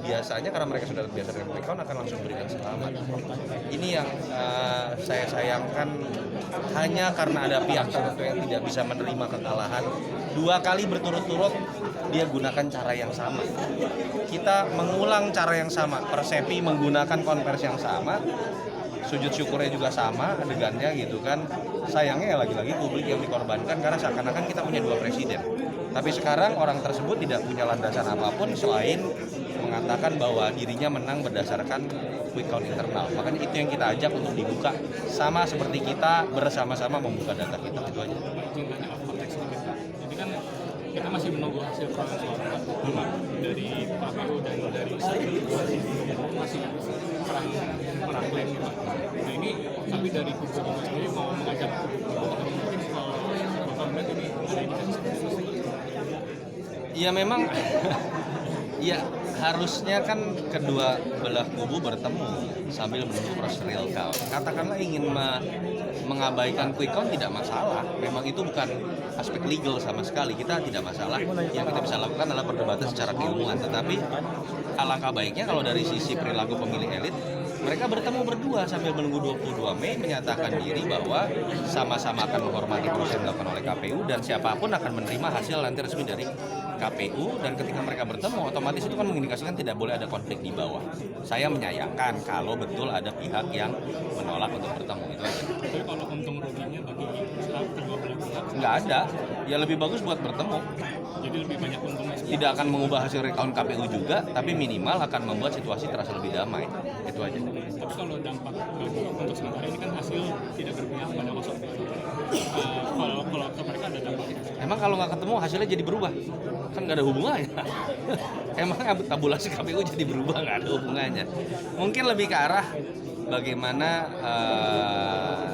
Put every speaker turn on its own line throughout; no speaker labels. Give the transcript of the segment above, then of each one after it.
biasanya karena mereka sudah terbiasa dengan quick count akan langsung berikan selamat. Ini yang saya sayangkan, hanya karena ada pihak tertentu yang tidak bisa menerima kekalahan. 2 kali berturut-turut dia gunakan cara yang sama. Kita mengulang cara yang sama, Persepi menggunakan konversi yang sama, sujud syukurnya juga sama adegannya gitu kan. Sayangnya lagi-lagi publik yang dikorbankan karena seakan-akan kita punya 2 presiden. Tapi sekarang orang tersebut tidak punya landasan apapun selain mengatakan bahwa dirinya menang berdasarkan quick count internal. Makanya itu yang kita ajak untuk dibuka, sama seperti kita bersama-sama membuka data kita, itu aja.
Jadi kan kita masih menunggu hasil proses suara dari KPU dan dari masih perang klaim gitu. Nah ini tapi dari kubu sendiri mau mengajak mungkin kalau Bapak melihat ini ada indikasi seperti itu.
Ya memang ya harusnya kan kedua belah kubu bertemu sambil menunggu proses real count. Katakanlah ingin mengabaikan quick count tidak masalah. Memang itu bukan aspek legal sama sekali. Kita tidak masalah. Yang kita bisa lakukan adalah perdebatan secara keilmuan. Tetapi alangkah baiknya kalau dari sisi perilaku pemilih elit, mereka bertemu berdua sambil menunggu 22 Mei menyatakan diri bahwa sama-sama akan menghormati proses yang dilakukan oleh KPU dan siapapun akan menerima hasil nanti resmi dari KPU. Dan ketika mereka bertemu otomatis itu kan mengindikasikan tidak boleh ada konflik di bawah. Saya menyayangkan kalau betul ada pihak yang menolak untuk bertemu, itu aja.
Tapi kalau untung ruginya bagi kedua belah pihak
Nggak ada, ya lebih bagus buat bertemu.
jadi lebih banyak untungnya.
Tidak akan mengubah hasil recount KPU juga, tapi minimal akan membuat situasi terasa lebih damai, itu aja.
Tapi kalau dampak untuk sementara ini kan hasil tidak berpihak pada masuk. Kalau ke mereka ada dampak.
Emang kalau nggak ketemu hasilnya jadi berubah? Kan nggak ada hubungannya. Emang tabulasi KPU jadi berubah, nggak ada hubungannya. Mungkin lebih ke arah bagaimana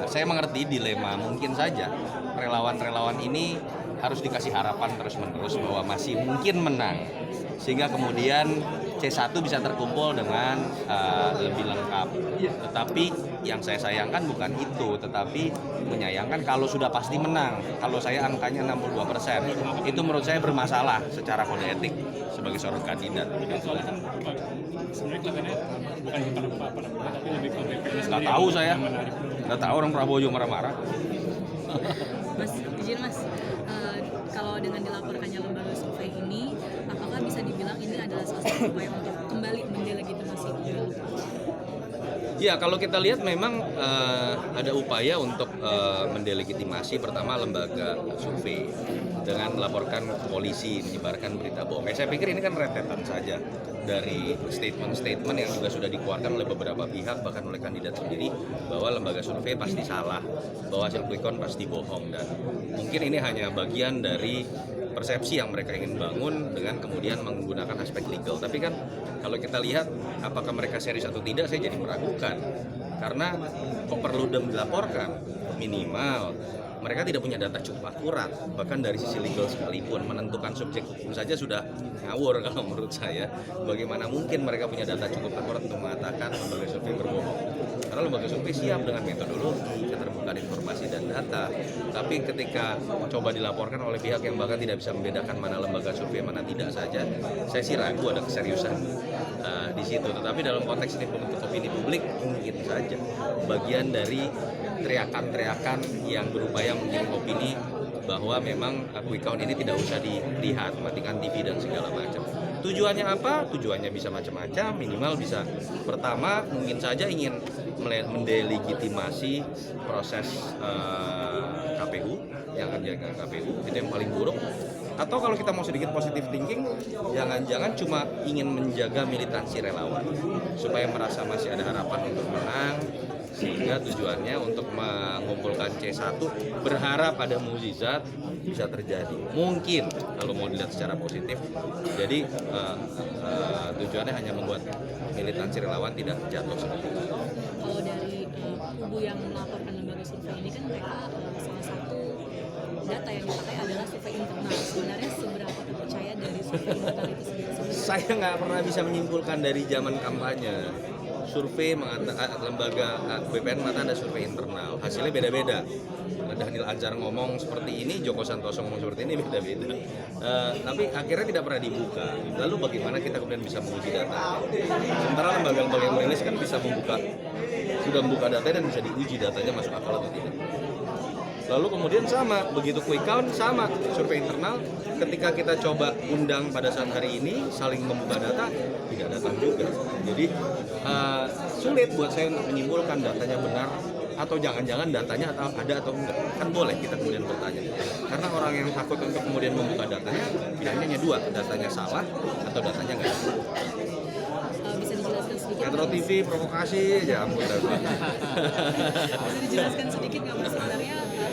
saya mengerti dilema. Mungkin saja relawan-relawan ini harus dikasih harapan terus-menerus bahwa masih mungkin menang, sehingga kemudian C1 bisa terkumpul dengan lebih lengkap. Tetapi yang saya sayangkan bukan itu, tetapi menyayangkan kalau sudah pasti menang. Kalau saya angkanya 62%, itu menurut saya bermasalah secara kode etik sebagai seorang kandidat.
Soalnya kan sebenarnya kelihatannya bukan kepada Prabowo tapi lebih ke BPN.
Nggak tahu saya, nggak tahu orang Prabowo juga marah-marah.
Mas, izin Mas, kalau dengan dilaporkannya lembaga survei ini, apakah bisa dibilang ini adalah salah satu upaya untuk kembali mendelegitimasi pemilu?
Ya, kalau kita lihat memang ada upaya untuk mendelegitimasi pertama lembaga survei dengan melaporkan ke polisi, menyebarkan berita bohong. Saya pikir ini kan rentetan saja dari statement-statement yang juga sudah dikeluarkan oleh beberapa pihak, bahkan oleh kandidat sendiri, bahwa lembaga survei pasti salah, bahwa hasil quick count pasti bohong, dan mungkin ini hanya bagian dari persepsi yang mereka ingin bangun dengan kemudian menggunakan aspek legal. Tapi kan kalau kita lihat apakah mereka serius atau tidak, saya jadi meragukan. Karena kok perlu dilaporkan? Minimal mereka tidak punya data cukup akurat, bahkan dari sisi legal sekalipun menentukan subjek hukum saja sudah ngawur kalau menurut saya. Bagaimana mungkin mereka punya data cukup akurat untuk mengatakan lembaga survei berbohong? Karena lembaga survei siap dengan metodologi, keterbukaan informasi dan data. Tapi ketika coba dilaporkan oleh pihak yang bahkan tidak bisa membedakan mana lembaga survei mana tidak saja, saya sih ragu ada keseriusan di situ. Tetapi dalam konteks ini untuk opini publik mungkin saja bagian dari teriakan-teriakan yang berupaya menggiring opini bahwa memang quick count ini tidak usah dilihat, matikan TV dan segala macam. Tujuannya apa? Tujuannya bisa macam-macam. Minimal bisa, pertama mungkin saja ingin mendelegitimasi proses KPU yang akan dijalankan KPU, itu yang paling buruk. Atau kalau kita mau sedikit positive thinking, jangan-jangan cuma ingin menjaga militansi relawan supaya merasa masih ada harapan untuk menang, sehingga tujuannya untuk mengumpulkan C1, berharap ada mukjizat bisa terjadi. Mungkin kalau mau dilihat secara positif. Jadi tujuannya hanya membuat militansi relawan tidak jatuh seperti itu.
Kalau dari kubu yang melaporkan lembaga survei ini kan mereka salah satu data yang dipakai adalah survei internal. Sebenarnya seberapa terpercaya dari survei internal itu sendiri?
Saya nggak pernah bisa menyimpulkan dari zaman kampanye. survei lembaga BPN mengatakan ada survei internal, hasilnya beda-beda. Daniel Anzar ngomong seperti ini, Joko Santoso ngomong seperti ini, beda-beda. Tapi akhirnya tidak pernah dibuka. Lalu bagaimana kita kemudian bisa menguji data? Sementara lembaga-lembaga yang merilis kan bisa sudah membuka data dan bisa diuji datanya masuk akal atau tidak. Lalu kemudian sama, begitu quick count sama, survei internal ketika kita coba undang pada saat hari ini saling membuka data, tidak datang juga. Jadi sulit buat saya untuk menyimpulkan datanya benar atau jangan-jangan datanya ada atau enggak. Kan boleh kita kemudian bertanya. Karena orang yang takut untuk kemudian membuka datanya, pilihannya hanya dua, datanya salah atau datanya enggak ada.
Bisa dijelaskan sedikit?
Metro TV provokasi aja, ampun.
Bisa dijelaskan sedikit nggak Mas sebenarnya